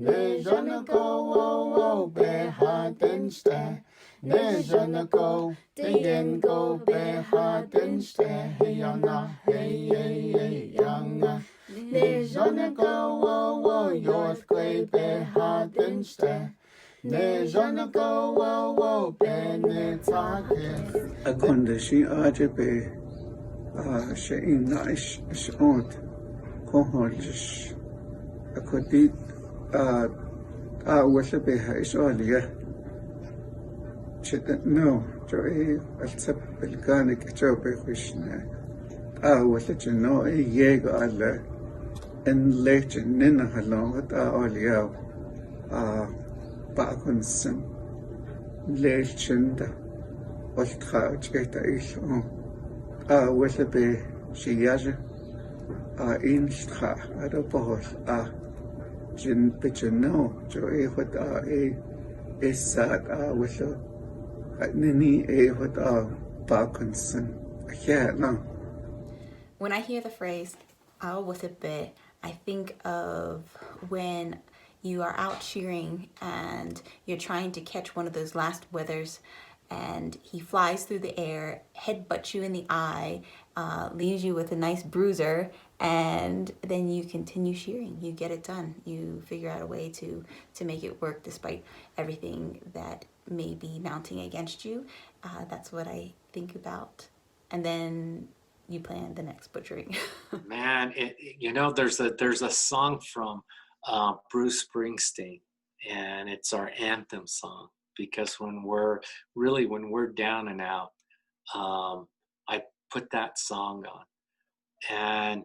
Ne je ne go wo wo be ha den ste. Ne je ne go den go be ha den ste. Hey yana hey hey hey yana. Ne je ne go wo wo yorth gwe be ha den ste. Ne je ne go wo wo be ne takis. أكون شيء عاجبي شيء نعيش شعود كهولش أكوديت أول بها إسرائيلية شد نو جوي السب الكانك جو بيخشنا أول جنو يجي على إن ليش ننا هلون أولياء بأكون سن ليش شنده والخارج كيتعيش ولا به شياجة إنشتخا هذا بقول جن بجنو جو إيخد إسات ولا نني إيخد باكنسن أحيانا. When I hear the phrase "I'll with a bit," I think of when you are out cheering and you're trying to catch one of those last withers, and he flies through the air, headbutts you in the eye, leaves you with a nice bruiser, and then you continue cheering. You get it done. You figure out a way to make it work despite everything that may be mounting against you. That's what I think about. And then you plan the next butchering. Man, there's a song from Bruce Springsteen, and it's our anthem song. Because when we're down and out, I put that song on, and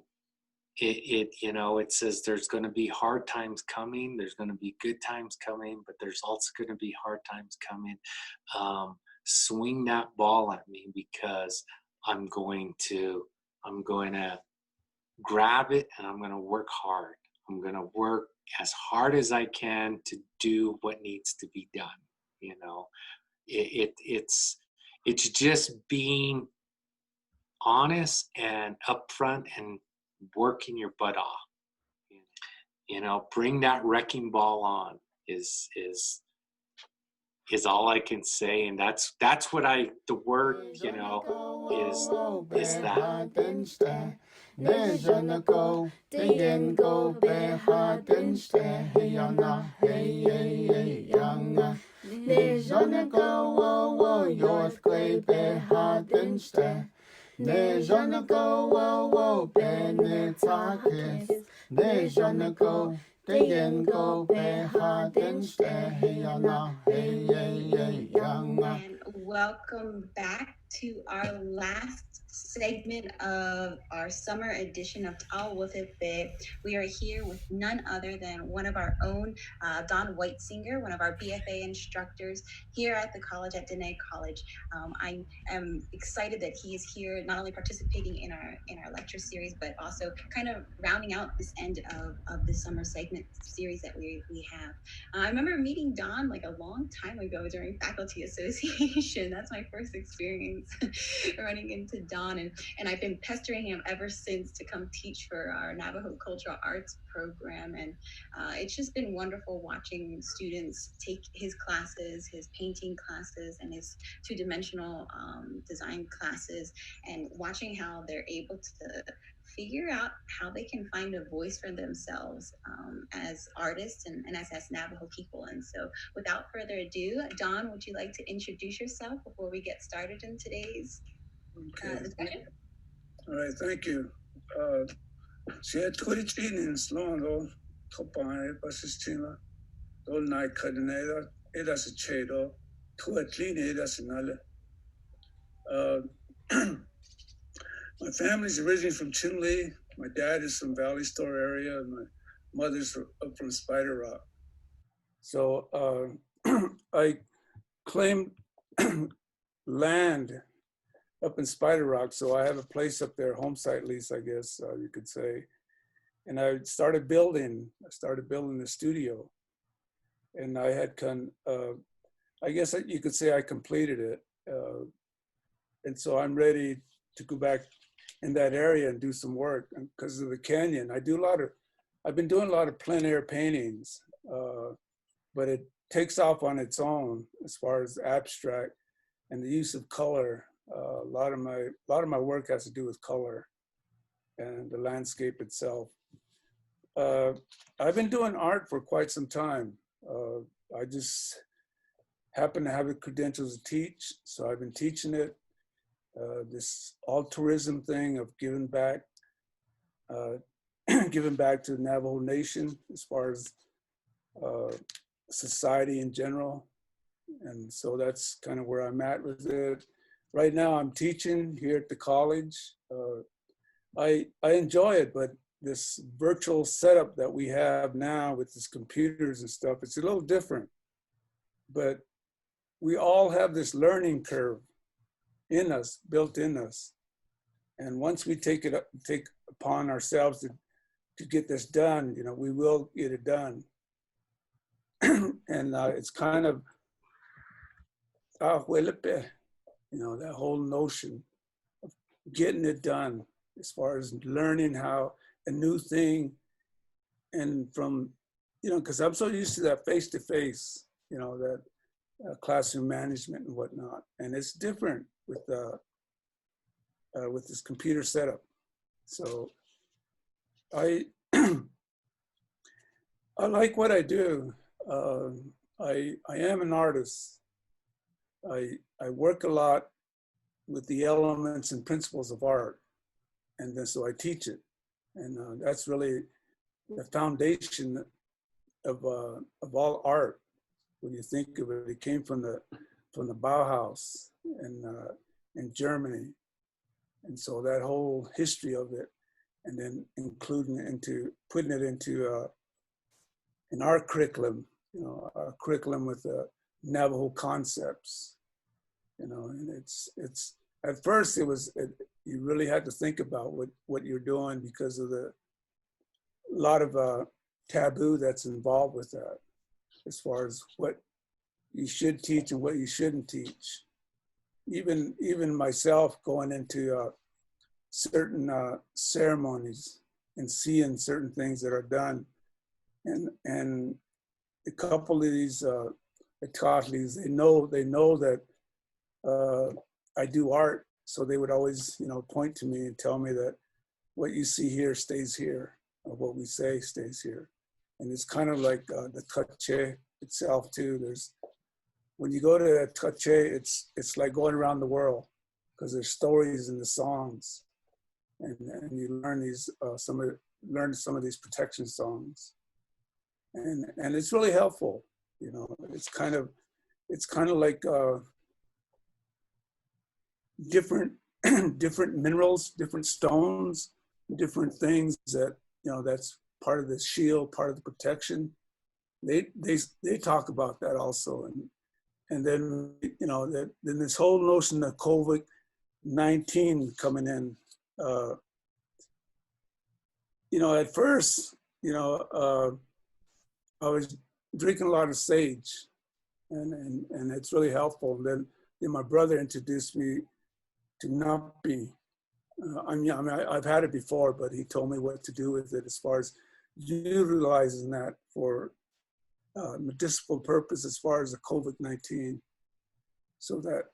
it says there's going to be hard times coming, there's going to be good times coming, but there's also going to be hard times coming. Swing that ball at me, because I'm going to grab it, and I'm going to work hard. I'm going to work as hard as I can to do what needs to be done. It's just being honest and upfront and working your butt off. Bring that wrecking ball on is all I can say, and that's what the word is that. Ne je ne go den go be ha den ste. Hey yana hey hey hey yana. Ne je ne go wo wo yorth gwe be ha den ste. Ne je ne go wo wo be ne takis. Ne je ne go den go be ha den ste. Hey yana hey hey hey yana. And welcome back to our last segment of our summer edition of I'll With It Bit. We are here with none other than one of our own, Don Whitesinger, one of our BFA instructors here at the college, at Diné College. I am excited that he is here, not only participating in our lecture series, but also kind of rounding out this end of the summer segment series that we have. I remember meeting Don like a long time ago during faculty association. That's my first experience running into Don, and I've been pestering him ever since to come teach for our Navajo Cultural Arts program, and it's just been wonderful watching students take his classes, his painting classes, and his two-dimensional design classes, and watching how they're able to figure out how they can find a voice for themselves as artists and as Navajo people. And so without further ado, Don, would you like to introduce yourself before we get started in today's discussion? All right, thank you. She had 23 in Slondo, Topai, Basistina, Dol Night Cadineda, Edas a Chedo, two at clean Edas and Ale. My family's originally from Chinle. My dad is from Valley Store area, and my mother's up from Spider Rock. So I claimed land up in Spider Rock, so I have a place up there, home site lease, I guess you could say. And I started building the studio, and I had I guess you could say I completed it, and so I'm ready to go back in that area and do some work. And because of the canyon, I've been doing a lot of plein air paintings but it takes off on its own as far as abstract and the use of color. A lot of my work has to do with color and the landscape itself. I've been doing art for quite some time. I just happen to have the credentials to teach, so I've been teaching it. This altruism thing of giving back, giving back to the Navajo Nation as far as society in general. And so that's kind of where I'm at with it. Right now I'm teaching here at the college. I enjoy it, but this virtual setup that we have now with these computers and stuff, it's a little different. But we all have this learning curve in us, built in us. And once we take upon ourselves to get this done, you know, we will get it done. And it's kind of, you know, that whole notion of getting it done as far as learning how a new thing, and from, you know, because I'm so used to that face-to-face, you know, that classroom management and whatnot. And it's different with this computer setup. So I I like what I do. I am an artist. I work a lot with the elements and principles of art, and then so I teach it, and that's really the foundation of all art. When you think of it, it came from the Bauhaus in Germany, and so that whole history of it, and then putting it into an art curriculum, you know, a curriculum with Navajo concepts, you know, and it's at first you really had to think about what you're doing because of a lot of taboo that's involved with that, as far as what you should teach and what you shouldn't teach. Even myself going into certain ceremonies and seeing certain things that are done, and a couple of these Atlatlis, they know that I do art, so they would always, you know, point to me and tell me that what you see here stays here, or what we say stays here. And it's kind of like the Tache itself too. When you go to Tache, it's like going around the world, because there's stories in the songs, and you learn some of these protection songs, and it's really helpful. You know, it's kind of like different minerals, different stones, different things that, you know, that's part of the shield, part of the protection. They talk about that also, and then, you know, then this whole notion of COVID-19 coming in. You know, at first, you know, I was drinking a lot of sage, and it's really helpful. And then my brother introduced me to napi. I mean, I've had it before, but he told me what to do with it as far as utilizing that for medicinal purpose as far as the COVID-19. So that,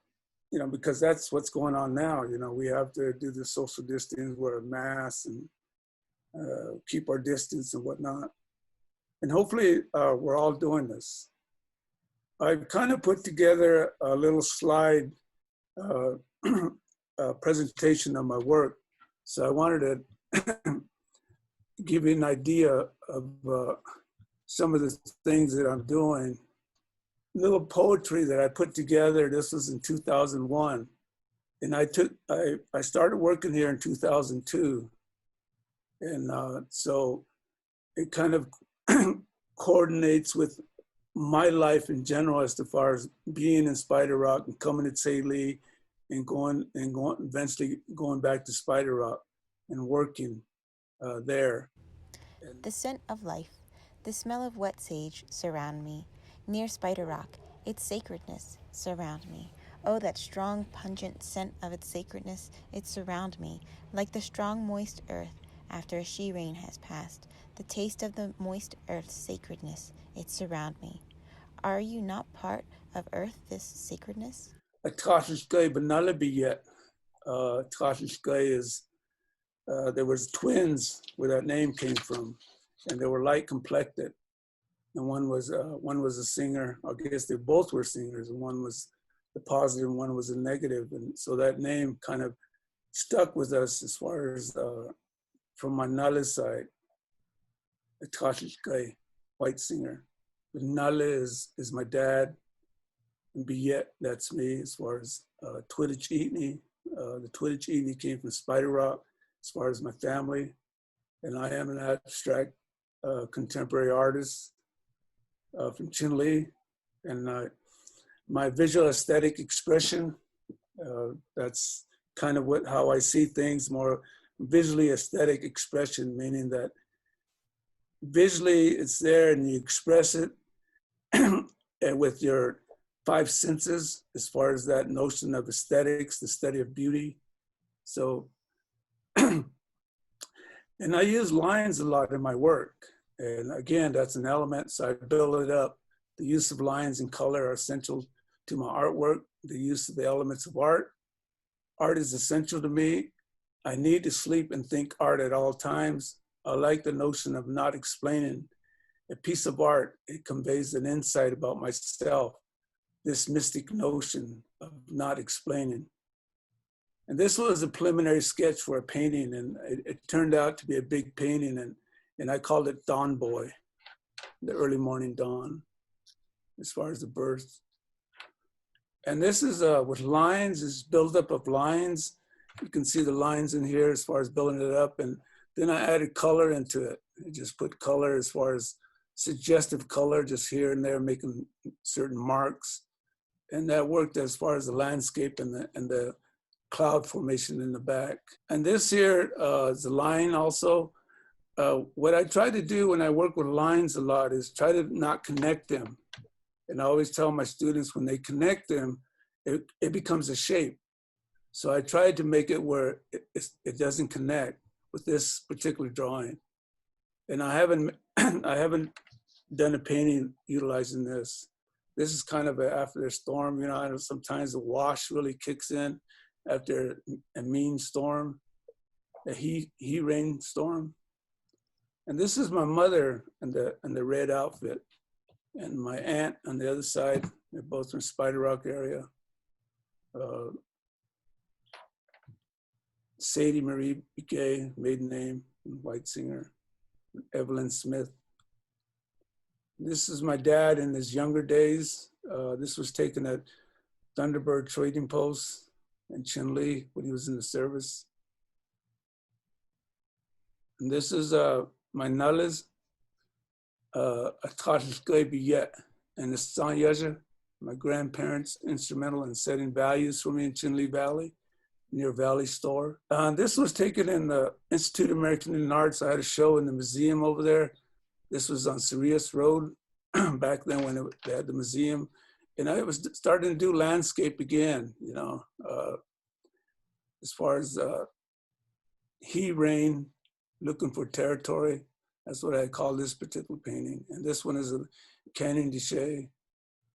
you know, because that's what's going on now. You know, we have to do the social distance, wear a mask, and keep our distance and whatnot. And hopefully we're all doing this. I've kind of put together a little slide presentation of my work. So I wanted to give you an idea of some of the things that I'm doing. Little poetry that I put together. This was in 2001. And I started working here in 2002. And so it kind of coordinates with my life in general, as far as being in Spider Rock and coming to Decay and going eventually going back to Spider Rock and working there. The scent of life, the smell of wet sage surround me. Near Spider Rock, its sacredness surround me. Oh, that strong, pungent scent of its sacredness, it surround me, like the strong, moist earth after a she-rain has passed. The taste of the moist earth's sacredness, it surround me. Are you not part of Earth, this sacredness? A Tashishkai Banalabi yet. Tashishkai is, there was twins where that name came from, and they were light complected. And one was a singer. I guess they both were singers, and one was the positive and one was the negative. And so that name kind of stuck with us as far as from my Nala side, the Tashishkai, white singer. But Nala is my dad, and Biyet, that's me as far as Twidditch Eatney. The Twidditch Eatney came from Spider Rock as far as my family. And I am an abstract contemporary artist from Chinle. And my visual aesthetic expression, that's kind of how I see things, more visually aesthetic expression, meaning that visually it's there and you express it and with your 5 senses as far as that notion of aesthetics, the study of beauty. So, and I use lines a lot in my work. And again, that's an element, so I build it up. The use of lines and color are essential to my artwork, the use of the elements of art. Art is essential to me. I need to sleep and think art at all times. I like the notion of not explaining. A piece of art, it conveys an insight about myself, this mystic notion of not explaining. And this was a preliminary sketch for a painting, and it turned out to be a big painting, and I called it Dawn Boy, the early morning dawn, as far as the birth. And this is with lines, is buildup of lines. You can see the lines in here as far as building it up, and then I added color into it. I just put color as far as suggestive color, just here and there, making certain marks. And that worked as far as the landscape and the cloud formation in the back. And this here is a line also. What I try to do when I work with lines a lot is try to not connect them. And I always tell my students when they connect them, it becomes a shape. So I tried to make it where it doesn't connect with this particular drawing. And I haven't done a painting utilizing this. This is kind of after a storm, you know, I know sometimes the wash really kicks in after a mean storm, a heat rain storm. And this is my mother in the red outfit, and my aunt on the other side. They're both from Spider Rock area. Sadie Marie Decay, maiden name, Whitesinger. Evelyn Smith. This is my dad in his younger days. This was taken at Thunderbird Trading Post in Chinle when he was in the service. And this is my Nala's Atashishkai Biyet and the Sanyaja, my grandparents, instrumental in setting values for me in Chinle Valley, near Valley Store. This was taken in the Institute of American Indian Arts. I had a show in the museum over there. This was on Sirius Road back then when they had the museum. And I was starting to do landscape again, you know, as far as he rain, looking for territory. That's what I call this particular painting. And this one is a Canyon Decay.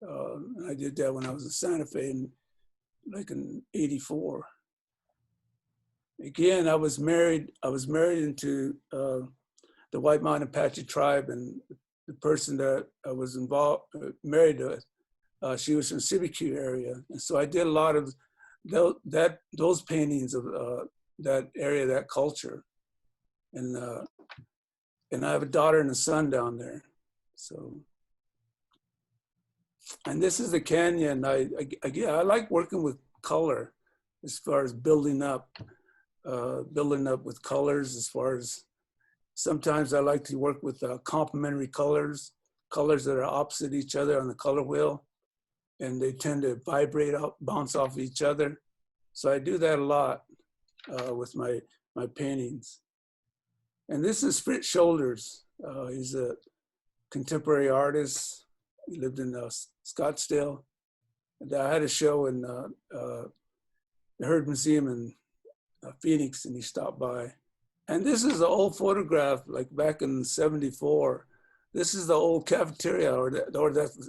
I did that when I was in Santa Fe in 84. Again, I was married into the White Mountain Patchy tribe, and the person that I was married to, she was from Sibikyu area. And so I did a lot of those paintings of that area, that culture. And I have a daughter and a son down there. So, and this is the canyon. I like working with color as far as building up with colors. As far as sometimes I like to work with complementary colors that are opposite each other on the color wheel, and they tend to vibrate out, bounce off each other. So I do that a lot with my paintings. And this is Fritz Shoulders. He's a contemporary artist. He lived in Scottsdale. And I had a show in the Herd Museum in Phoenix, and he stopped by. And this is an old photograph, like back in '74. This is the old cafeteria, or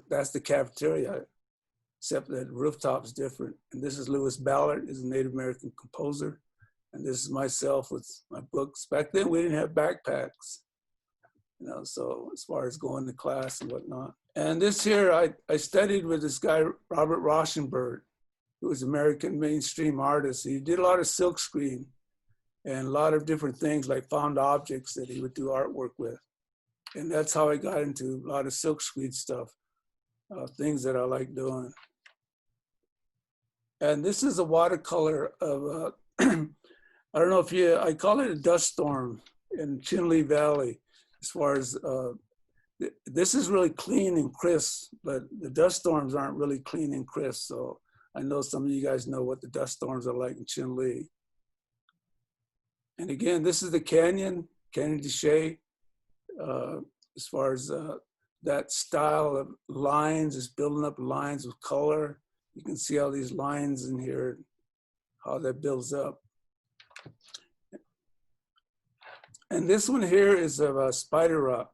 that's the cafeteria, except that rooftop's different. And this is Lewis Ballard, is a Native American composer. And this is myself with my books. Back then, we didn't have backpacks, you know, so as far as going to class and whatnot. And this here, I studied with this guy, Robert Rauschenberg, who was an American mainstream artist. He did a lot of silkscreen and a lot of different things like found objects that he would do artwork with. And that's how I got into a lot of silkscreen stuff, things that I like doing. And this is a watercolor of, I don't know if I call it a dust storm in Chinle Valley, as far as, this is really clean and crisp, but the dust storms aren't really clean and crisp. So I know some of you guys know what the dust storms are like in Chinle. And again, this is the Canyon Decay. As far as that style of lines, is building up lines with color. You can see all these lines in here, how that builds up. And this one here is of a spider rock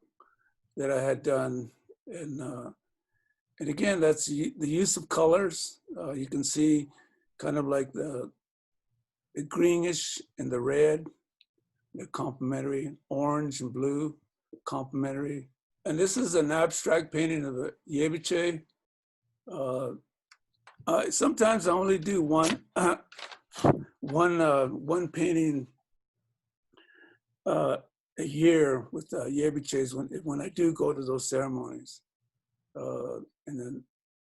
that I had done. And again, that's the use of colors. You can see kind of like the greenish and the red, they're complementary, orange and blue, complementary. And this is an abstract painting of a yebiche. Sometimes I only do one painting a year with yebiches when I do go to those ceremonies, and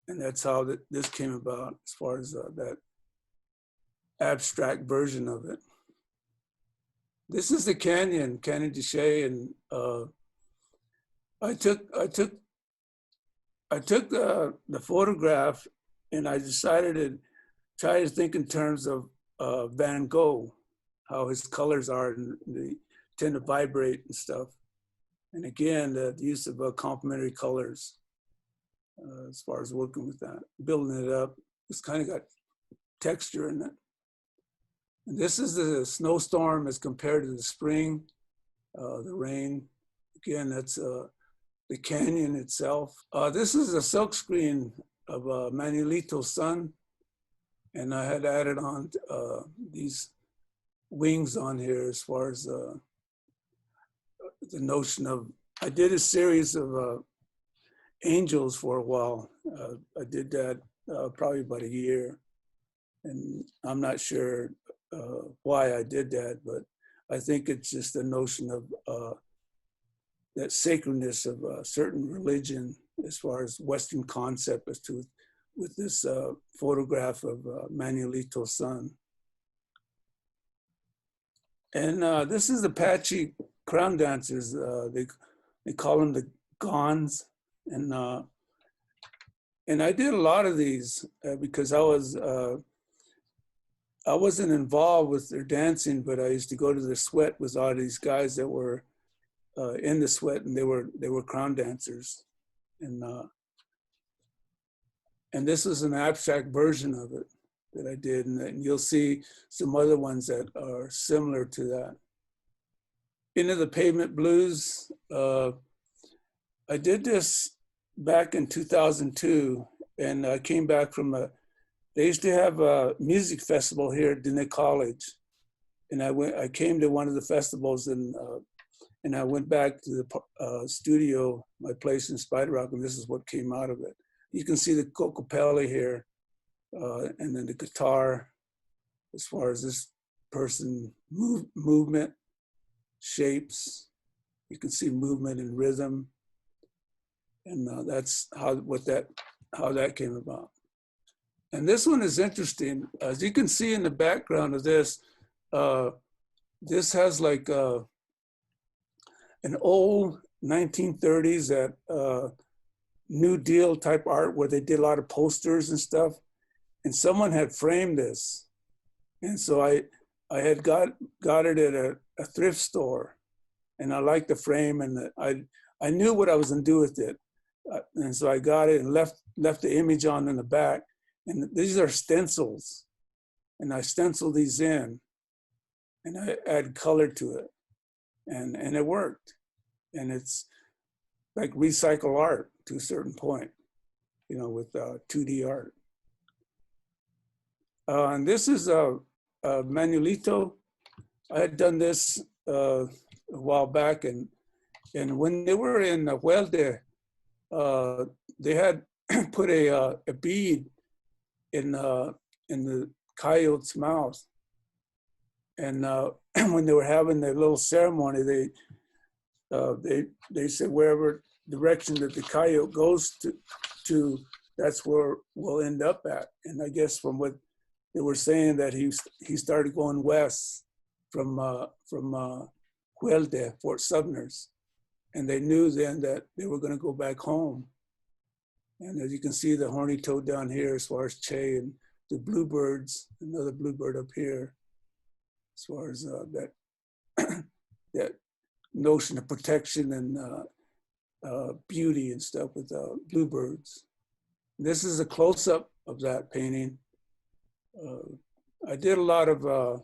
that's how this came about as far as that abstract version of it. This is the Canyon Decay, and I took the photograph, and I decided to try to think in terms of Van Gogh, how his colors are, and they tend to vibrate and stuff. And again, the use of complementary colors as far as working with that, building it up. It's kind of got texture in it. And this is the snowstorm as compared to the spring, the rain. Again, that's the canyon itself. This is a silkscreen of Manuelito's son. And I had added on these wings on here as far as the notion of, I did a series of angels for a while. I did that probably about a year. And I'm not sure why I did that, but I think it's just the notion of that sacredness of a certain religion as far as Western concept as to with this photograph of Manuelito's son. And this is the Patchy crown dancers. They call them the Gons. And I did a lot of these because I wasn't involved with their dancing, but I used to go to the sweat with all these guys that were in the sweat, and they were crown dancers. And this is an abstract version of it that I did, and you'll see some other ones that are similar to that. Into the Pavement Blues, I did this back in 2002, and I came back from they used to have a music festival here at Diné College, and I came to one of the festivals, and I went back to the studio, my place in Spider Rock, and this is what came out of it. You can see the cocopelli here, and then the guitar, as far as this person, movement, shapes. You can see movement and rhythm, and that's how that came about. And this one is interesting. As you can see in the background of this, this has like an old 1930s that New Deal type art where they did a lot of posters and stuff. And someone had framed this. And so I had got it at a thrift store, and I liked the frame, and I knew what I was gonna do with it. And so I got it and left the image on in the back. And these are stencils, and I stenciled these in, and I add color to it, and it worked. And like recycle art to a certain point, you know, with 2D art. And this is a Manuelito. I had done this a while back, and when they were in Rhode, they had put a bead in the coyote's mouth, and when they were having their little ceremony, they said wherever direction that the coyote goes to, that's where we'll end up at. And I guess from what they were saying, that he started going west from Rhode, Fort Sumner's, and they knew then that they were going to go back home. And as you can see, the horny toad down here, as far as Che, and the bluebirds, another bluebird up here, as far as that that notion of protection and beauty and stuff with bluebirds. This is a close-up of that painting. I did a lot of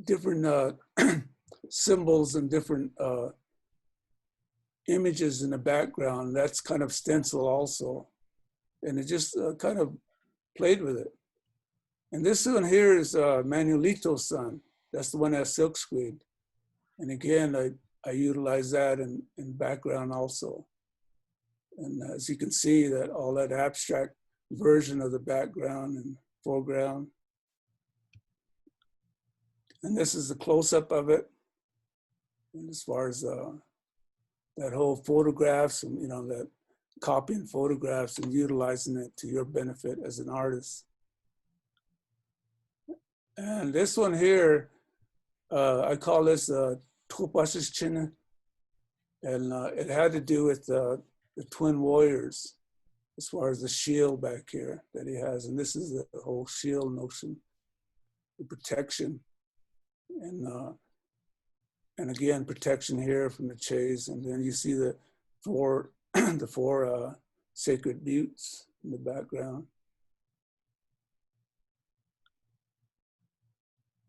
different symbols and different images in the background. That's kind of stencil also. And it just kind of played with it. And this one here is Manuelito's son. That's the one that's silk screened. And again, I utilize that in background also. And as you can see, that all that abstract version of the background and foreground. And this is a close-up of it. And as far as that whole photographs and, you know, that copying photographs and utilizing it to your benefit as an artist. And this one here, I call this Tupas's Chin. And it had to do with the twin warriors, as far as the shield back here that he has. And this is the whole shield notion, the protection. And again, protection here from the chase. And then you see the four sacred buttes in the background.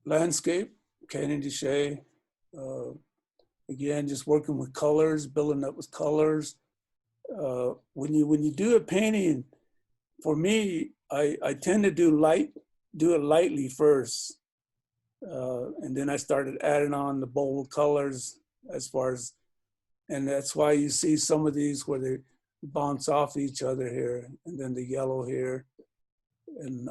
Landscape, Canyon Decay. Again, just working with colors, building up with colors. When you do a painting, for me, I tend to do it lightly first. And then I started adding on the bold colors as far as, and that's why you see some of these where they bounce off each other here, and then the yellow here, and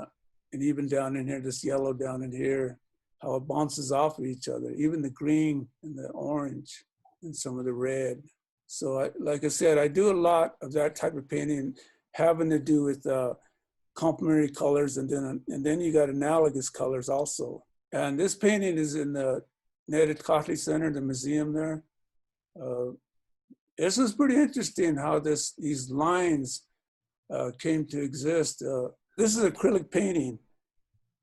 even down in here, this yellow down in here, how it bounces off of each other, even the green and the orange and some of the red. So like I said, I do a lot of that type of painting having to do with complementary colors, and then you got analogous colors also. And this painting is in the Diné Center, the museum there. This was pretty interesting how these lines came to exist. This is acrylic painting.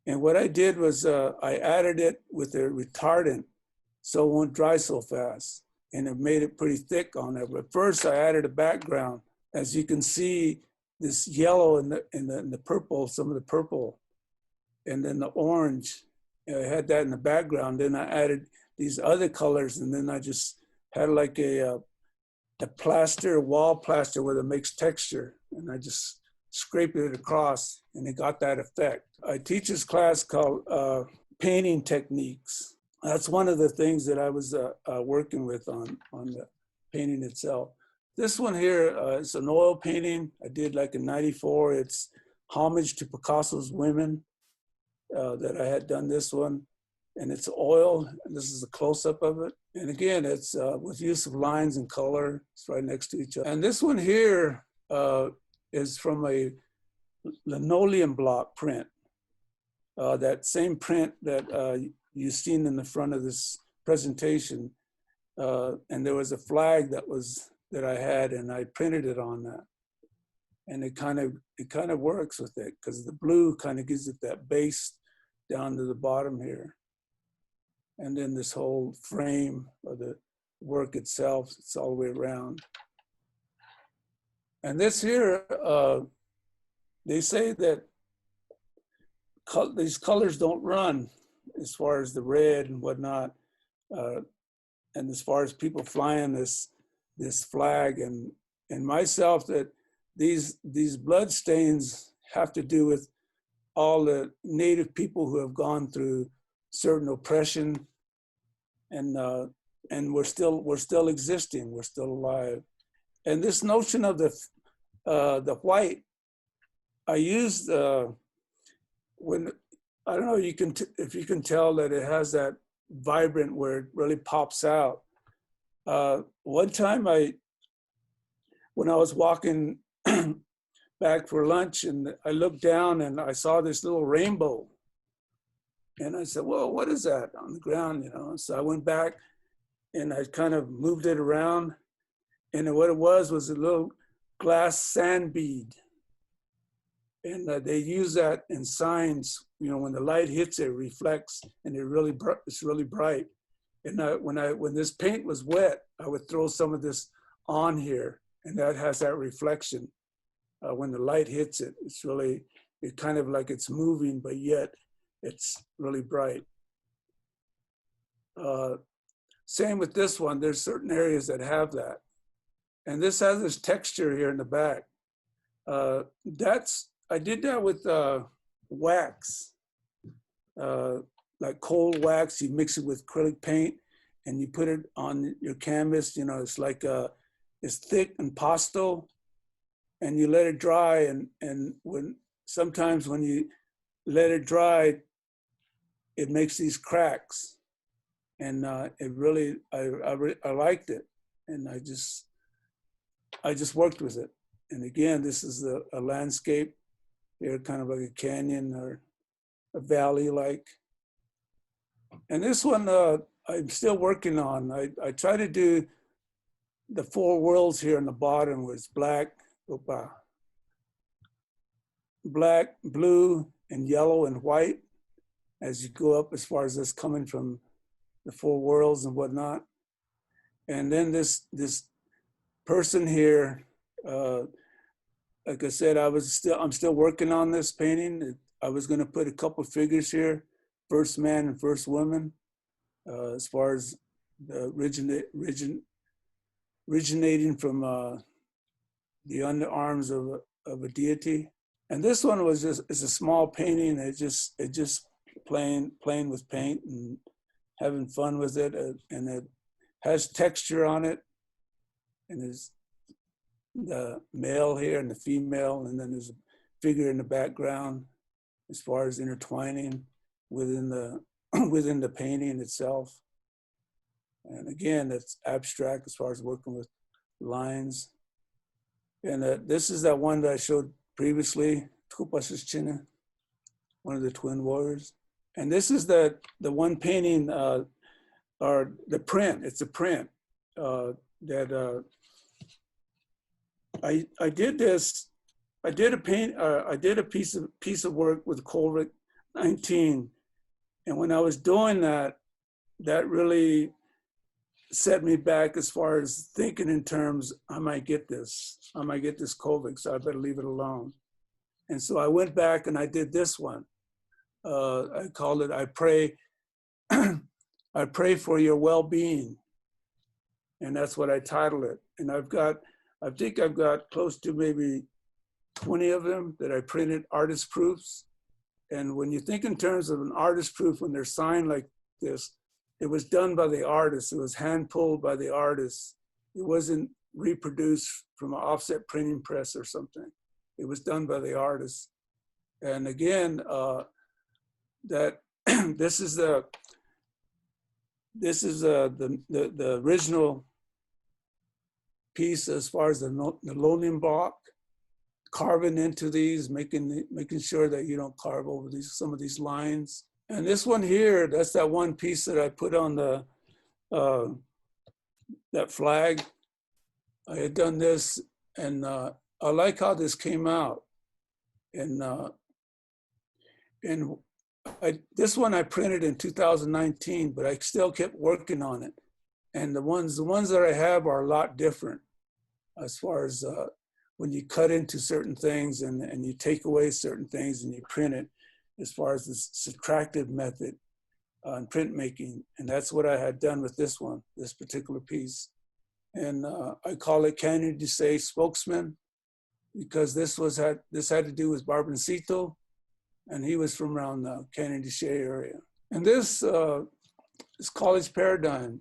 And what I did was I added it with a retardant so it won't dry so fast. And it made it pretty thick on there. But first I added a background. As you can see, this yellow and the purple, some of the purple, and then the orange. I had that in the background. Then I added these other colors, and then I just had like a plaster, wall plaster where it makes texture. And I just scraped it across, and it got that effect. I teach this class called painting techniques. That's one of the things that I was working with on the painting itself. This one here is an oil painting I did like in '94. It's homage to Picasso's Women that I had done this one. And it's oil, and this is a close-up of it. And again, it's with use of lines and color. It's right next to each other. And this one here is from a linoleum block print. That same print that you've seen in the front of this presentation. And there was a flag that I had, and I printed it on that. And it kind of works with it, because the blue kind of gives it that base down to the bottom here. And then this whole frame of the work itself, it's all the way around. And this here, they say that these colors don't run as far as the red and whatnot. And as far as people flying this this flag and myself, that these blood stains have to do with all the Native people who have gone through certain oppression, and we're still existing, we're still alive. And this notion of the white, I used when, I don't know, if you can tell that it has that vibrant where it really pops out. One time when I was walking back for lunch, and I looked down and I saw this little rainbow. And I said, "Whoa, what is that on the ground?" You know. So I went back and I kind of moved it around, and what it was a little glass sand bead. And they use that in signs. You know, when the light hits it, it reflects, and it's really bright. And when this paint was wet, I would throw some of this on here, and that has that reflection. When the light hits it, it's kind of like it's moving, but yet it's really bright. Same with this one. There's certain areas that have that. And this has this texture here in the back. I did that with wax, like cold wax. You mix it with acrylic paint and you put it on your canvas. You know, it's like it's thick and pasto, and you let it dry. And sometimes when you let it dry, it makes these cracks. And it really, I liked it, and I just worked with it. And again, this is a landscape here, kind of like a canyon or a valley like. And this one I'm still working on. I try to do the four worlds here on the bottom, where it's black, blue, and yellow and white, as you go up as far as this coming from the four worlds and whatnot. And then this person here, like I said, I'm still working on this painting. I was going to put a couple figures here, first man and first woman, as far as the originating from the underarms of a deity. And this one was it's a small painting. It just playing with paint and having fun with it, and it has texture on it, and there's the male here and the female, and then there's a figure in the background as far as intertwining within the painting itself. And again, it's abstract as far as working with lines. And this is that one that I showed previously, one of the twin warriors. And this is the one painting, or the print. It's a print that I did this. I did a piece of work with COVID-19, and when I was doing that really set me back as far as thinking in terms, I might get this COVID, so I better leave it alone. And so I went back and I did this one. I called it, I pray for your well-being. And that's what I titled it. And I think I've got close to maybe 20 of them that I printed artist proofs. And when you think in terms of an artist proof, when they're signed like this, it was done by the artist. It was hand pulled by the artist. It wasn't reproduced from an offset printing press or something. It was done by the artist. And again, that this is the original piece as far as the linoleum block, carving into these, making sure that you don't carve over some of these lines. And this one here, that's that one piece that I put on that flag. I had done this, and I like how this came out. And this one I printed in 2019, but I still kept working on it. And the ones that I have are a lot different as far as when you cut into certain things and you take away certain things and you print it, as far as the subtractive method in printmaking. And that's what I had done with this one, this particular piece. And I call it Canyon Decay spokesman, because this had to do with Barboncito, and he was from around the Canyon Decay area. And this is college paradigm.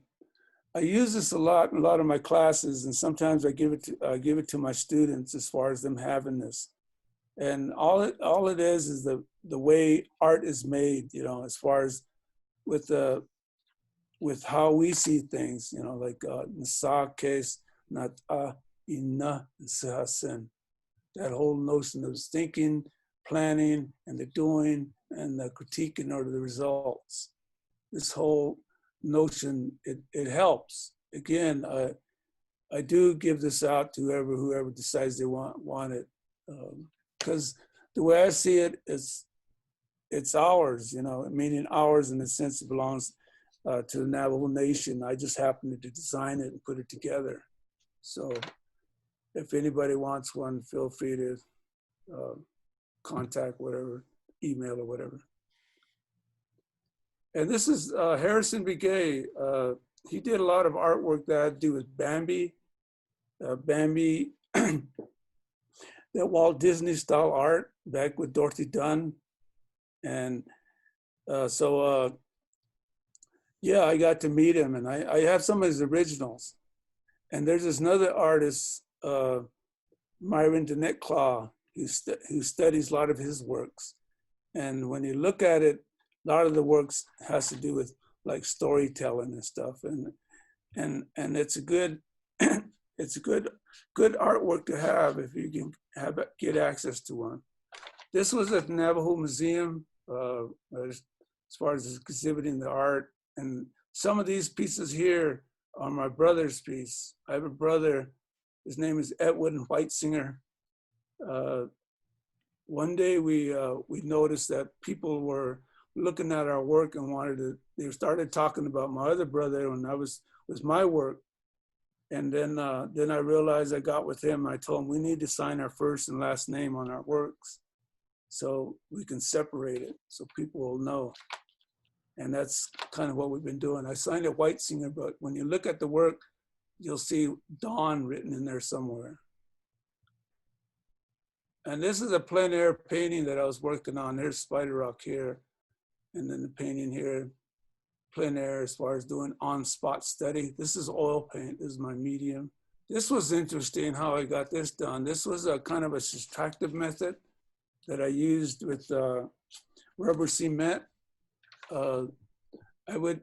I use this a lot in a lot of my classes, and sometimes I give it to my students as far as them having this. And all it is the way art is made, you know, as far as with how we see things, you know, like nasa case, not ina sin. That whole notion of thinking, planning, and the doing, and the critiquing of the results. This whole notion, it helps. Again, I do give this out to whoever decides they want it, because the way I see it is, it's ours, you know, meaning ours in the sense it belongs to the Navajo Nation. I just happened to design it and put it together. So if anybody wants one, feel free to contact whatever, email or whatever. And this is Harrison Begay. He did a lot of artwork that had to do with Bambi. Bambi, that Walt Disney style art back with Dorothy Dunn. And yeah, I got to meet him, and I have some of his originals. And there's this another artist, Myron Diné, who studies a lot of his works. And when you look at it, a lot of the works has to do with like storytelling and stuff. And it's a good, it's a good artwork to have if you can get access to one. This was at the Navajo Museum, as far as exhibiting the art. And some of these pieces here are my brother's piece. I have a brother, his name is Edwin Whitesinger. One day we noticed that people were looking at our work and they started talking about my other brother, and was my work. And then I realized I got with him. I told him we need to sign our first and last name on our works so we can separate it so people will know. And that's kind of what we've been doing. I signed it Whitesinger, but when you look at the work, you'll see Don written in there somewhere. And this is a plein air painting that I was working on. There's Spider Rock here. And then the painting here, plein air as far as doing on-spot study. This is oil paint, this is my medium. This was interesting how I got this done. This was a kind of a subtractive method that I used with rubber cement. I would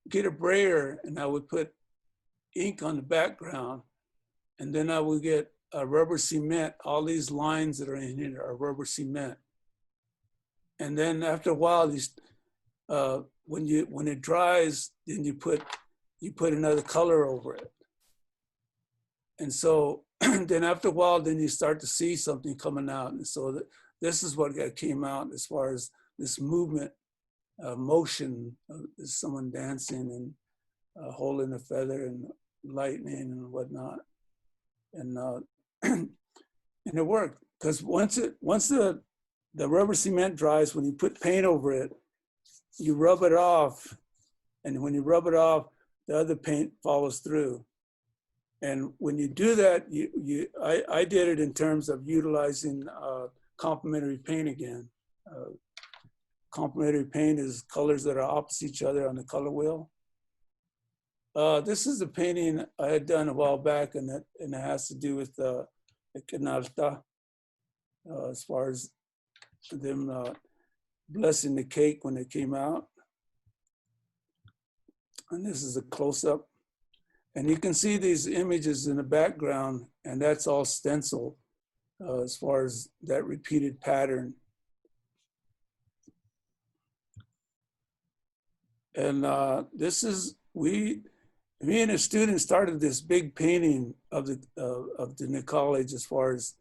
get a brayer and I would put ink on the background, and then I would get a rubber cement. All these lines that are in here are rubber cement. And then after a while, these when it dries, then you put another color over it. And so then after a while, then you start to see something coming out. And so this is what came out as far as this movement, motion, someone dancing and holding a feather and lightning and whatnot. And and it worked, because once the rubber cement dries, when you put paint over it, you rub it off, and when you rub it off, the other paint follows through. And when you do that, I did it in terms of utilizing complementary paint again. Complementary paint is colors that are opposite each other on the color wheel. This is a painting I had done a while back, and it has to do with the canalta, as far as them blessing the cake when it came out. And this is a close-up. And you can see these images in the background, and that's all stencil as far as that repeated pattern. And this is, me and a student started this big painting of the Diné College, as far as,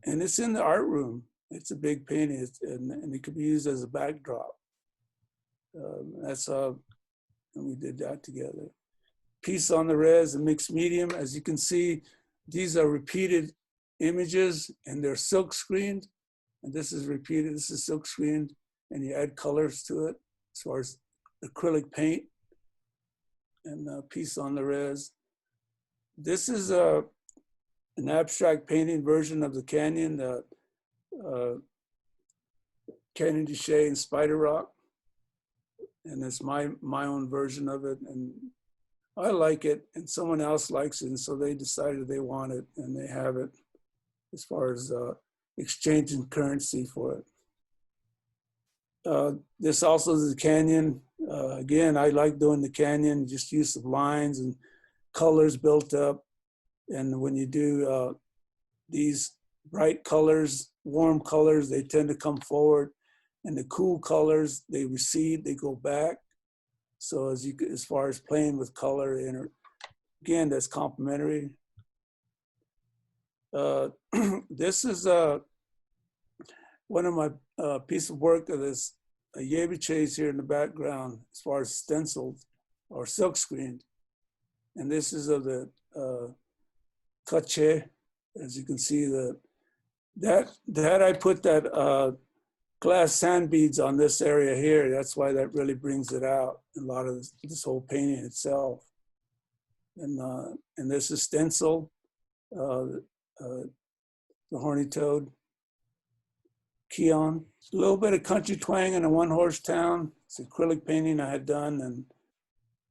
and it's in the art room. It's a big painting, and it could be used as a backdrop. That's how, and we did that together. Piece on the res, a mixed medium. As you can see, these are repeated images, and they're silk screened. And this is repeated, this is silk screened, and you add colors to it as far as acrylic paint, and piece on the res. This is an abstract painting version of the canyon, Canyon Decay and Spider Rock. And it's my own version of it. And I like it, and someone else likes it. And so they decided they want it, and they have it as far as exchanging currency for it. This also is the canyon. Again, I like doing the canyon, just use of lines and colors built up. And when you do these bright colors, warm colors, they tend to come forward. And the cool colors, they recede, they go back. So as far as playing with color, again, that's complementary. This is one of my piece of work of this Yeba chase here in the background, as far as stenciled or silk screened. And this is of the Patchy. As you can see, that I put that glass sand beads on this area here. That's why that really brings it out, a lot of this whole painting itself. And this is stencil, the horny toad, Keon. A little bit of country twang in a one-horse town. It's acrylic painting I had done,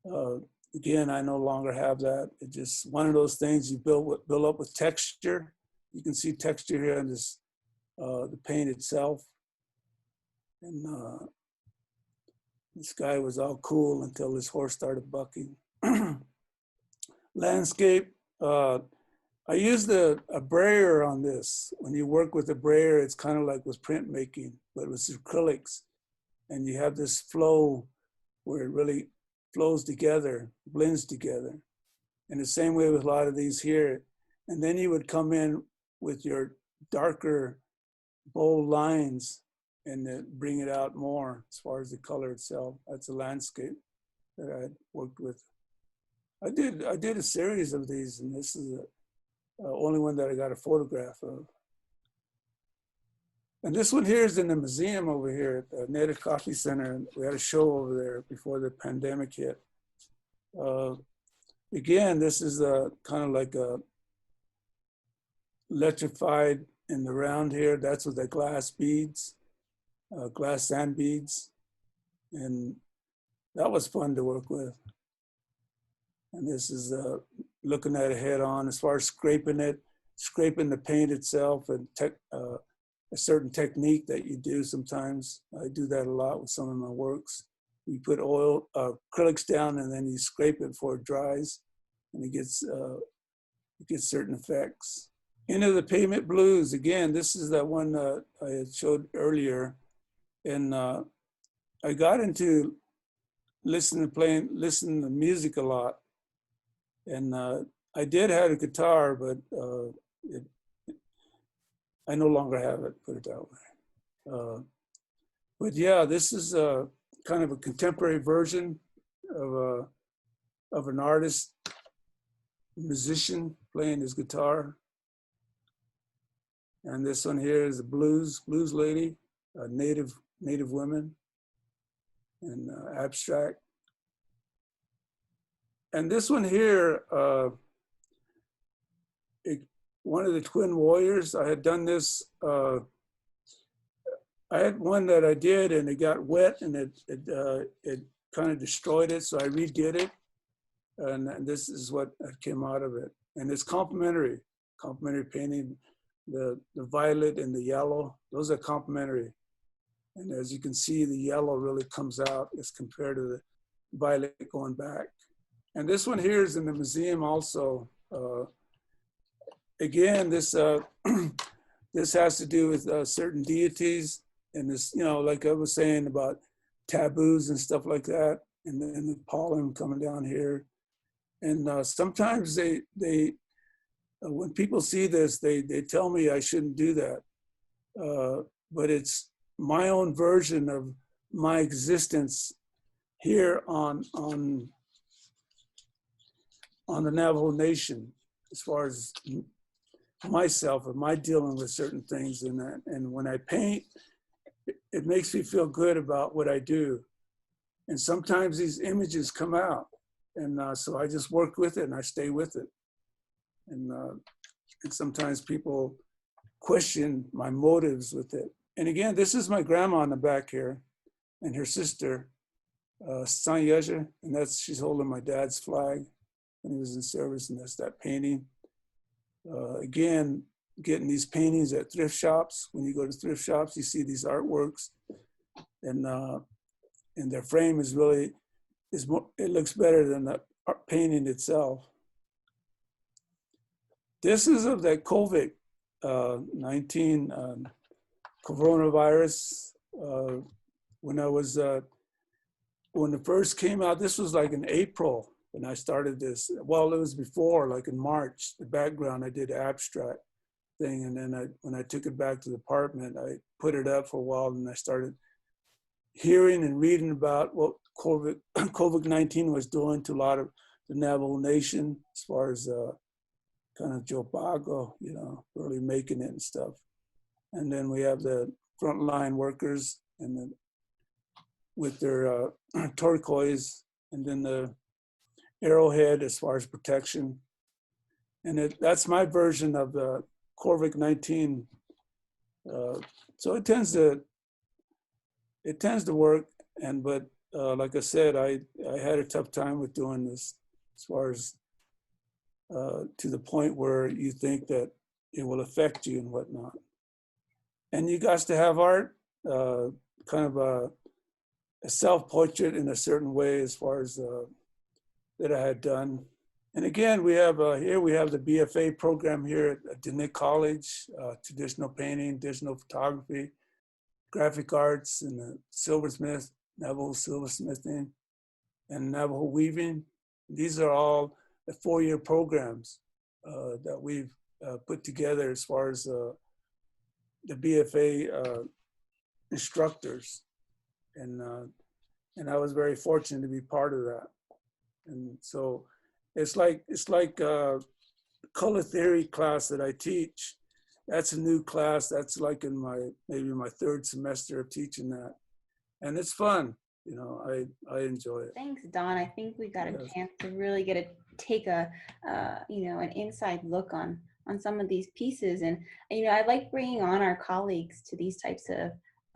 and again, I no longer have that. It's just one of those things you build up with texture. You can see texture here in this, the paint itself. And this guy was all cool until his horse started bucking. Landscape, I used a brayer on this. When you work with a brayer, it's kind of like with printmaking, but with acrylics. And you have this flow where it really flows together, blends together. And the same way with a lot of these here. And then you would come in with your darker, bold lines and bring it out more as far as the color itself. That's a landscape that I had worked with. I did a series of these, and this is the only one that I got a photograph of. And this one here is in the museum over here at the Native Coffee Center. We had a show over there before the pandemic hit. Again, this is kind of like a electrified in the round here. That's with the glass beads, glass sand beads. And that was fun to work with. And this is looking at it head on as far as scraping the paint itself, and a certain technique that you do sometimes. I do that a lot with some of my works. You put oil, acrylics down, and then you scrape it before it dries, and it gets certain effects. Into the Pavement Blues, again, this is that one I had showed earlier. And I got into listening to music a lot. And I did have a guitar, but I no longer have it, put it that way. But yeah, this is kind of a contemporary version of an artist, musician playing his guitar. And this one here is a blues lady, a native women, and abstract. And this one here, one of the Twin Warriors, I had done this. I had one that I did, and it got wet, and it kind of destroyed it, so I redid it. And this is what came out of it. And it's complementary painting. The violet and the yellow, those are complementary. And as you can see, the yellow really comes out as compared to the violet going back. And this one here is in the museum also. Again, this this has to do with certain deities, and this, like I was saying about taboos and stuff like that, and then the pollen coming down here. And sometimes they when people see this, they tell me I shouldn't do that. But it's my own version of my existence here on the Navajo Nation, as far as myself and my dealing with certain things. And when I paint, it makes me feel good about what I do. And sometimes these images come out. And so I just work with it and I stay with it. and sometimes people question my motives with it. And again, this is my grandma in the back here, and her sister, Sanyaja, and she's holding my dad's flag when he was in service, and that's that painting. Again, getting these paintings at thrift shops. When you go to thrift shops, you see these artworks, and their frame is really, it looks better than the painting itself. This is of that COVID-19 coronavirus. When it first came out, this was like in April when I started this. Well, it was before, like in March, the background, I did abstract thing. And then when I took it back to the apartment, I put it up for a while, and I started hearing and reading about what COVID-19 was doing to a lot of the Navajo Nation, as far as kind of Joe Bago, you know, really making it and stuff. And then we have the frontline workers and with their turquoise, and then the arrowhead as far as protection. And that's my version of the COVID-19. So it tends to work. But like I said, I had a tough time with doing this, as far as to the point where you think that it will affect you and whatnot. And you got to have art, kind of a self-portrait in a certain way, as far as that I had done. And again, we have here we have the Bfa program here at Diné College, traditional painting, digital photography, graphic arts, and the silversmith, Navajo silversmithing, and Navajo weaving. These are all the 4-year programs that we've put together as far as the Bfa instructors, and I was very fortunate to be part of that. And so it's like color theory class that I teach. That's a new class. That's like in maybe my 3rd semester of teaching that, and it's fun. You know, I enjoy it. Thanks, Don. I think we got a chance to really take an inside look on some of these pieces. And I like bringing on our colleagues to these types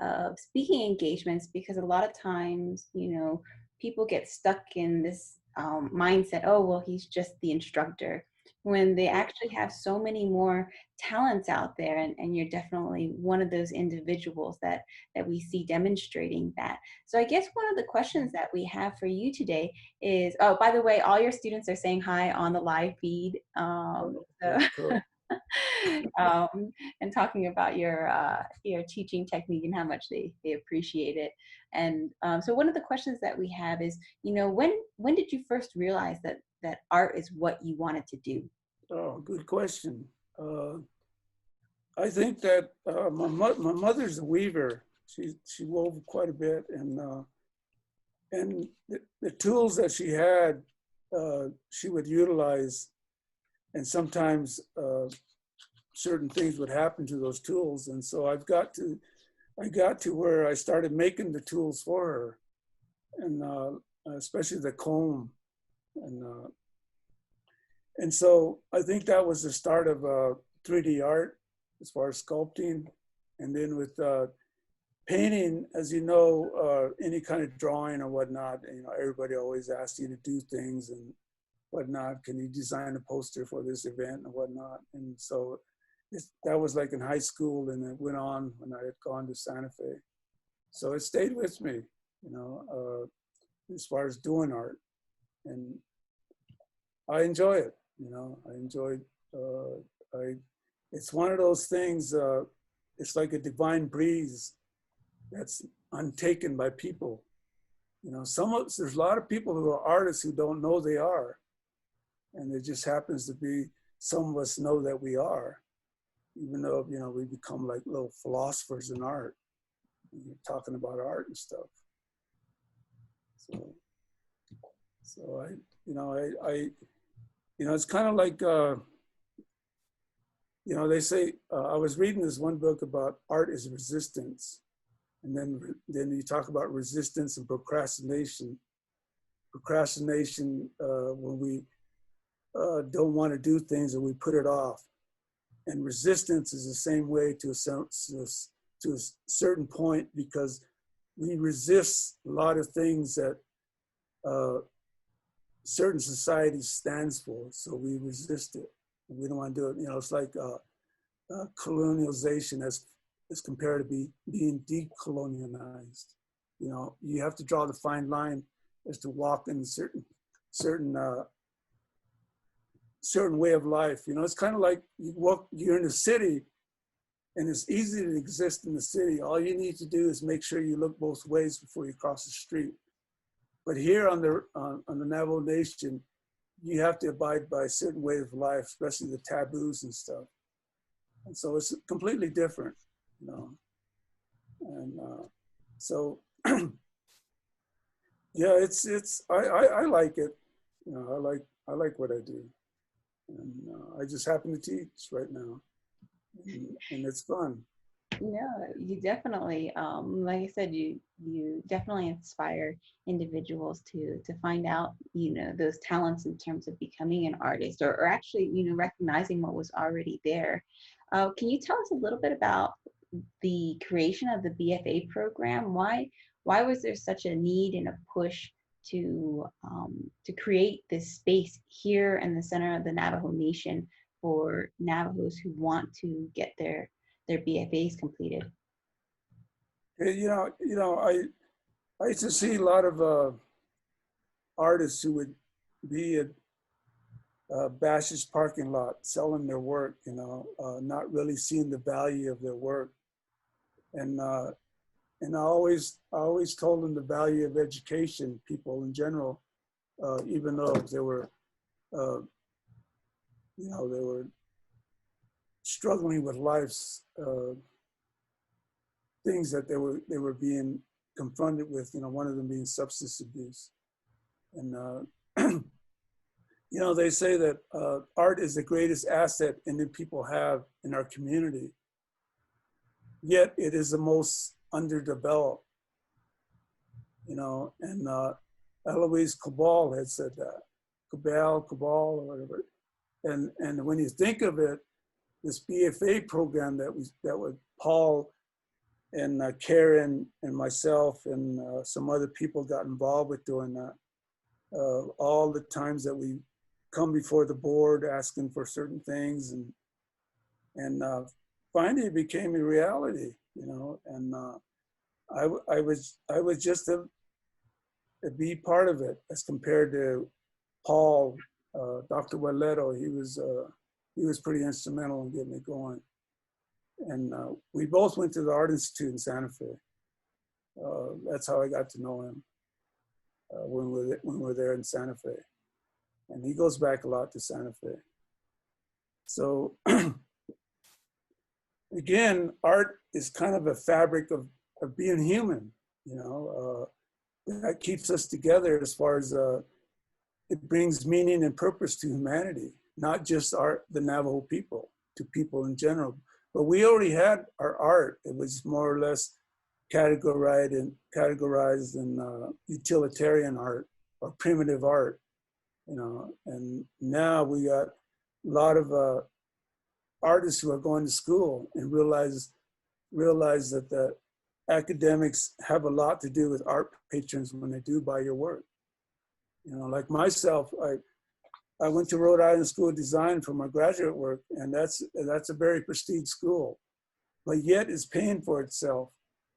of speaking engagements, because a lot of times, people get stuck in this mindset, oh, well, he's just the instructor, when they actually have so many more talents out there. And you're definitely one of those individuals that we see demonstrating that. So I guess one of the questions that we have for you today is, oh, by the way, all your students are saying hi on the live feed. Cool. And talking about your teaching technique and how much they appreciate it. And so one of the questions that we have is, when did you first realize that art is what you wanted to do? Oh, good question. I think that my mother's a weaver. She wove quite a bit, and the tools that she had, she would utilize, and sometimes certain things would happen to those tools. And so I got to where I started making the tools for her, and especially the comb, and so I think that was the start of 3D art as far as sculpting. And then with painting, as you know, any kind of drawing or whatnot, everybody always asks you to do things and whatnot. Can you design a poster for this event and whatnot? And so that was like in high school, and it went on when I had gone to Santa Fe. So it stayed with me, as far as doing art. And I enjoy it. I enjoyed, it's one of those things, it's like a divine breeze that's untaken by people. There's a lot of people who are artists who don't know they are. And it just happens to be, some of us know that we are, even though, we become like little philosophers in art, talking about art and stuff. So I it's kind of like, they say, I was reading this one book about art is resistance. And then you talk about resistance and procrastination. Procrastination, when we don't want to do things and we put it off. And resistance is the same way to a certain point, because we resist a lot of things that certain societies stands for. So we resist it. We don't want to do it. You know, it's like colonialization as compared to being decolonialized. You know, you have to draw the fine line as to walk in a certain way of life. You know, it's kind of like you're in a city, and it's easy to exist in the city. All you need to do is make sure you look both ways before you cross the street. But here on the Navajo Nation, you have to abide by a certain way of life, especially the taboos and stuff. And so it's completely different, you know. And so, yeah, I like it. You know, I like what I do. And I just happen to teach right now, and it's fun. Yeah, you definitely, like I said, you definitely inspire individuals to find out, you know, those talents in terms of becoming an artist, or actually, you know, recognizing what was already there. Can you tell us a little bit about the creation of the BFA program? Why was there such a need and a push to create this space here in the center of the Navajo Nation for Navajos who want to get their BFAs completed? You know, I used to see a lot of artists who would be at Bash's parking lot selling their work, you know, not really seeing the value of their work. And I always told them the value of education, people in general, even though they were, you know, they were struggling with life's things that they were being confronted with. You know, one of them being substance abuse. And you know, they say that art is the greatest asset that people have in our community. Yet it is the most underdeveloped. You know, and Eloise Cabal had said that. Cabal, or whatever. And when you think of it, this BFA program that was Paul and Karen and myself and some other people got involved with doing that. All the times that we come before the board asking for certain things, and finally it became a reality, you know. And I was just a be part of it as compared to Paul, Dr. Waleto. He was pretty instrumental in getting it going. And we both went to the Art Institute in Santa Fe. That's how I got to know him when we were there in Santa Fe. And he goes back a lot to Santa Fe. So again, art is kind of a fabric of being human, you know. That keeps us together as far as it brings meaning and purpose to humanity, not just the Navajo people, to people in general. But we already had our art. It was more or less categorized in utilitarian art or primitive art, you know. And now we got a lot of artists who are going to school and realize that the academics have a lot to do with art patrons when they do buy your work. You know, like myself, I went to Rhode Island School of Design for my graduate work, and that's a very prestige school, but yet it's paying for itself.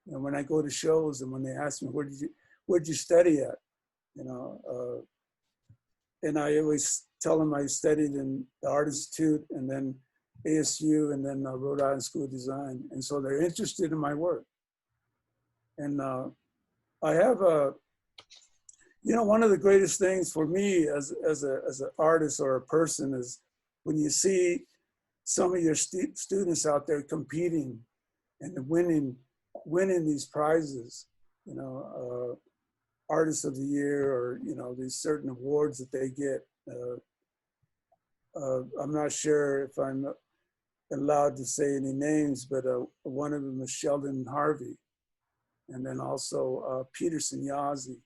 You know, when I go to shows and when they ask me, where'd you study at? You know, and I always tell them I studied in the Art Institute and then ASU and then Rhode Island School of Design. And so they're interested in my work. And I have you know, one of the greatest things for me as an artist or a person is when you see some of your students out there competing and winning these prizes, you know, Artist of the Year, or, you know, these certain awards that they get. I'm not sure if I'm allowed to say any names, but one of them is Sheldon Harvey. And then also Peterson Yazzie.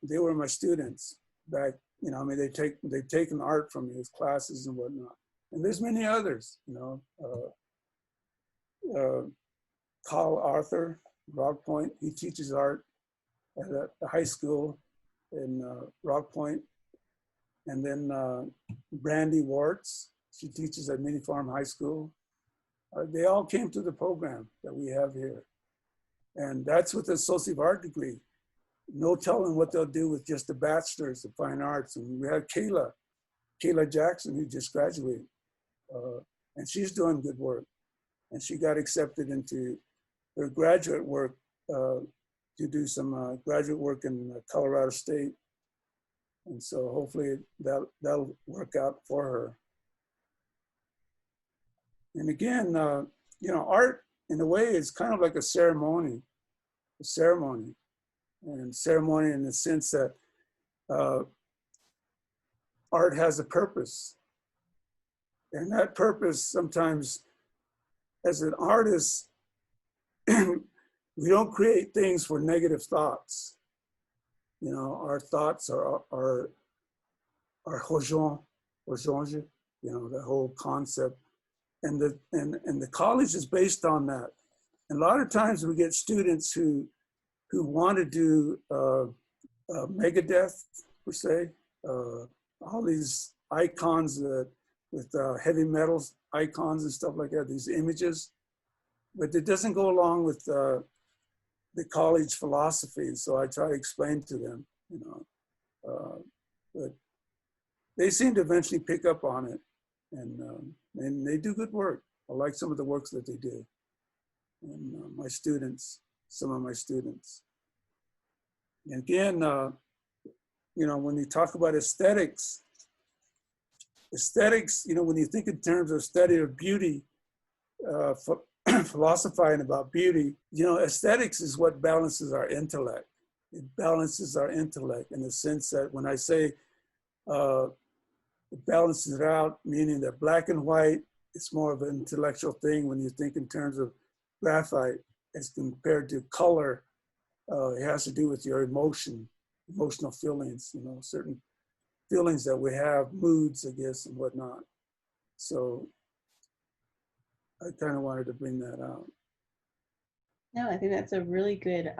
They were my students back You know, I mean, they've taken art from me as classes and whatnot. And there's many others, you know. Carl Arthur, Rock Point, he teaches art at a high school in Rock Point. And then Brandy Warts, she teaches at Mini Farm High School. They all came to the program that we have here. And that's with the Associate of Art degree. No telling what they'll do with just the bachelor's of fine arts. And we have Kayla Jackson, who just graduated. And she's doing good work. And she got accepted into her graduate work to do some graduate work in Colorado State. And so hopefully that'll work out for her. And again, you know, art in a way is kind of like a ceremony in the sense that art has a purpose. And that purpose sometimes, as an artist, we don't create things for negative thoughts. You know, our thoughts are hojon, you know, the whole concept. And the college is based on that. And a lot of times we get students who want to do Megadeth, per se, all these icons with heavy metals icons and stuff like that, these images, but it doesn't go along with the college philosophy. And so I try to explain to them, you know, but they seem to eventually pick up on it, and they do good work. I like some of the works that they do. And my students, some of my students. And again, you know, when you talk about aesthetics, you know, when you think in terms of study of beauty, philosophizing about beauty, you know, aesthetics is what balances our intellect. It balances our intellect in the sense that when I say it balances it out, meaning that black and white, it's more of an intellectual thing when you think in terms of graphite as compared to color. It has to do with your emotional feelings, you know, certain feelings that we have, moods, I guess, and whatnot. So I kind of wanted to bring that out. No, I think that's a really good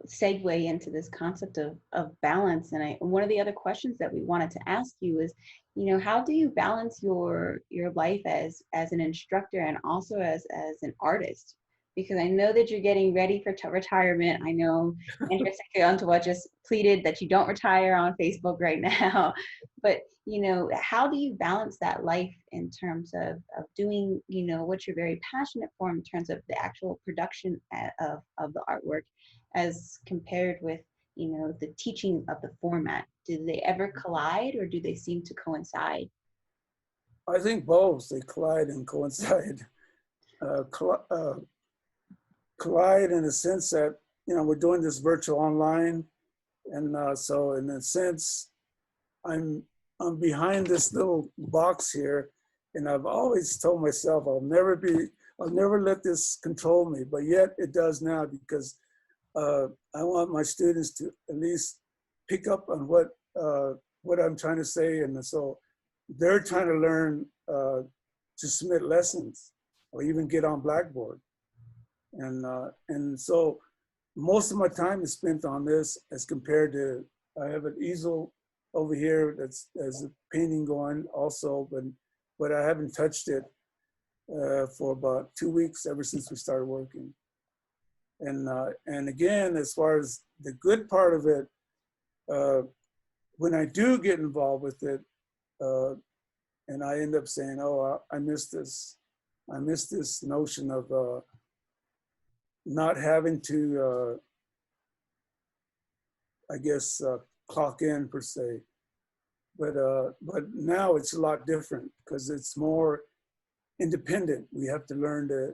segue into this concept of balance. And one of the other questions that we wanted to ask you is, you know, how do you balance your life as an instructor and also as an artist? Because I know that you're getting ready for retirement. I know Andrea just pleaded that you don't retire on Facebook right now. But, you know, how do you balance that life in terms of doing, you know, what you're very passionate for in terms of the actual production of the artwork as compared with, you know, the teaching of the format? Do they ever collide or do they seem to coincide? I think both, they collide and coincide. Collide in the sense that, you know, we're doing this virtual online. And so in a sense, I'm behind this little box here. And I've always told myself, I'll never let this control me, but yet it does now because I want my students to at least pick up on what I'm trying to say. And so they're trying to learn to submit lessons or even get on Blackboard. And so most of my time is spent on this as compared to, I have an easel over here that's a painting going also, but I haven't touched it for about 2 weeks ever since we started working. And again, as far as the good part of it, when I do get involved with it, and I end up saying, oh, I miss this notion of not having to, I guess, clock in per se. But now it's a lot different because it's more independent. We have to learn to,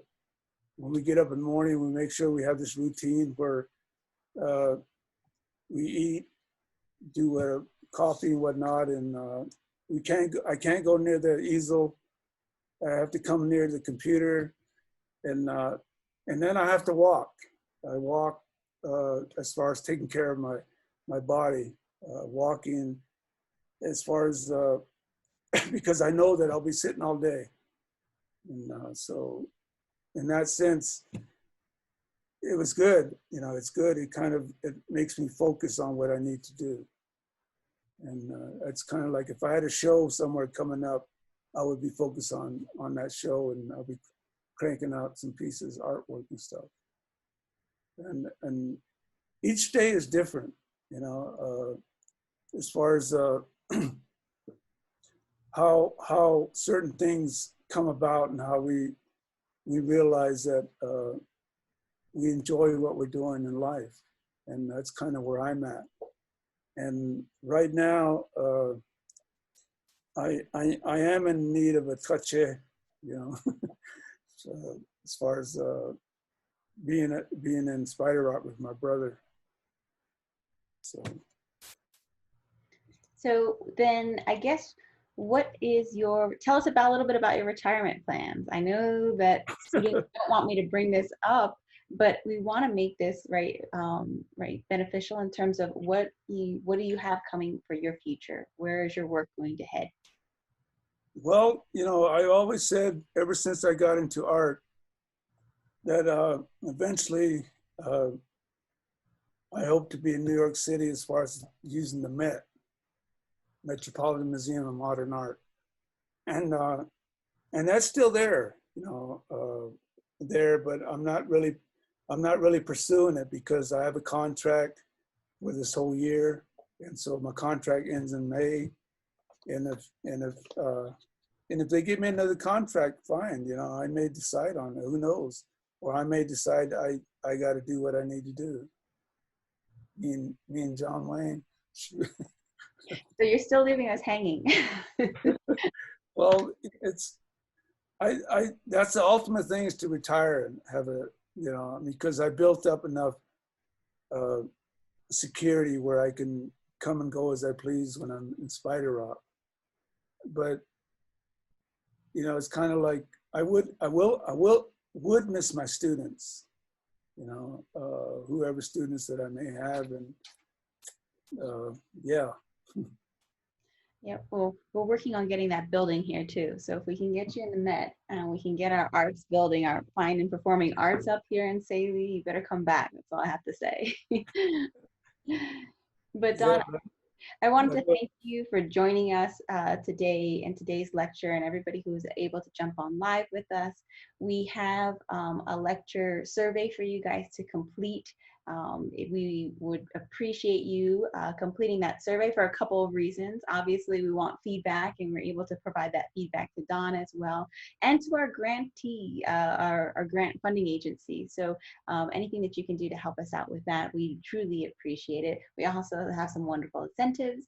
when we get up in the morning, we make sure we have this routine where we eat, do coffee and whatnot, and I can't go near the easel. I have to come near the computer, and then I have to walk. I walk as far as taking care of my body, walking, as far as, because I know that I'll be sitting all day. And so in that sense, it was good. It's good. It makes me focus on what I need to do. And it's kind of like if I had a show somewhere coming up, I would be focused on that show, and I'll be cranking out some pieces, artwork and stuff. And each day is different, as far as how certain things come about and how we realize that we enjoy what we're doing in life. And that's kind of where I'm at. And right now, I am in need of a touche, so as far as being in Spider Rock with my brother. So then I guess, tell us about a little bit about your retirement plans. I know that students don't want me to bring this up, but we want to make this right beneficial in terms of what do you have coming for your future? Where is your work going to head? Well, I always said ever since I got into art that eventually I hope to be in New York City as far as using the Metropolitan Museum of Modern Art, and that's still there, but I'm not really pursuing it because I have a contract for this whole year, and so my contract ends in May, and if they give me another contract, fine, I may decide on it, who knows, or I may decide I got to do what I need to do. Me and John Wayne. So you're still leaving us hanging. Well, that's the ultimate thing, is to retire and have because I built up enough security where I can come and go as I please when I'm in Spider Rock. But it's kind of like I would miss my students, whoever students that I may have, and yeah. Yeah, well, we're working on getting that building here too. So if we can get you in the Met and we can get our arts building, our fine and performing arts up here in Saley, you better come back. That's all I have to say. But Don, I wanted to thank you for joining us today in today's lecture, and everybody who was able to jump on live with us. We have a lecture survey for you guys to complete. We would appreciate you completing that survey for a couple of reasons. Obviously, we want feedback, and we're able to provide that feedback to Don as well, and to our grantee, our grant funding agency. So anything that you can do to help us out with that, we truly appreciate it. We also have some wonderful incentives.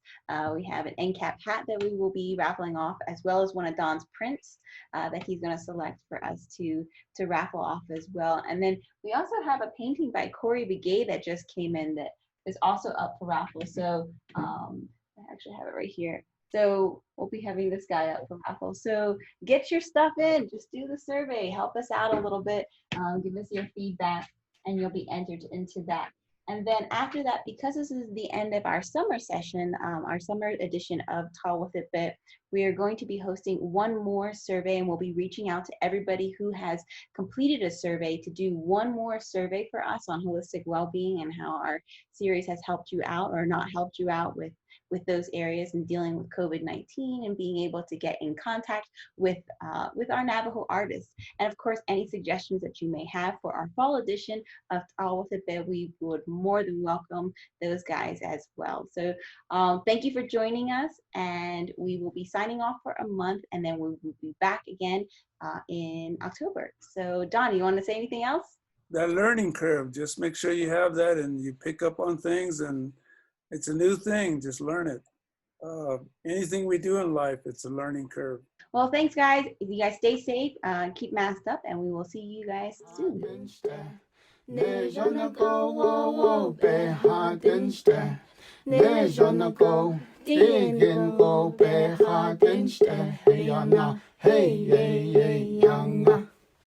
We have an end cap hat that we will be raffling off, as well as one of Don's prints that he's going to select for us to raffle off as well. And then we also have a painting by Corey Begay that just came in that is also up for raffle. So I actually have it right here. So we'll be having this guy up for raffle. So get your stuff in, just do the survey, help us out a little bit, give us your feedback, and you'll be entered into that. And then after that, because this is the end of our summer session, our summer edition of Tall with It Bit, we are going to be hosting one more survey, and we'll be reaching out to everybody who has completed a survey to do one more survey for us on holistic well-being and how our series has helped you out or not helped you out with those areas and dealing with COVID-19 and being able to get in contact with our Navajo artists. And of course, any suggestions that you may have for our fall edition of Tall with It Bit, we would more than welcome those guys as well. So thank you for joining us, and we will be signing off for a month, and then we will be back again in October. So Don, you want to say anything else? That learning curve, just make sure you have that and you pick up on things, and it's a new thing, just learn it. Anything we do in life, it's a learning curve. Well, thanks guys. You guys stay safe, keep masked up, and we will see you guys soon. Hey, hey, hey, young.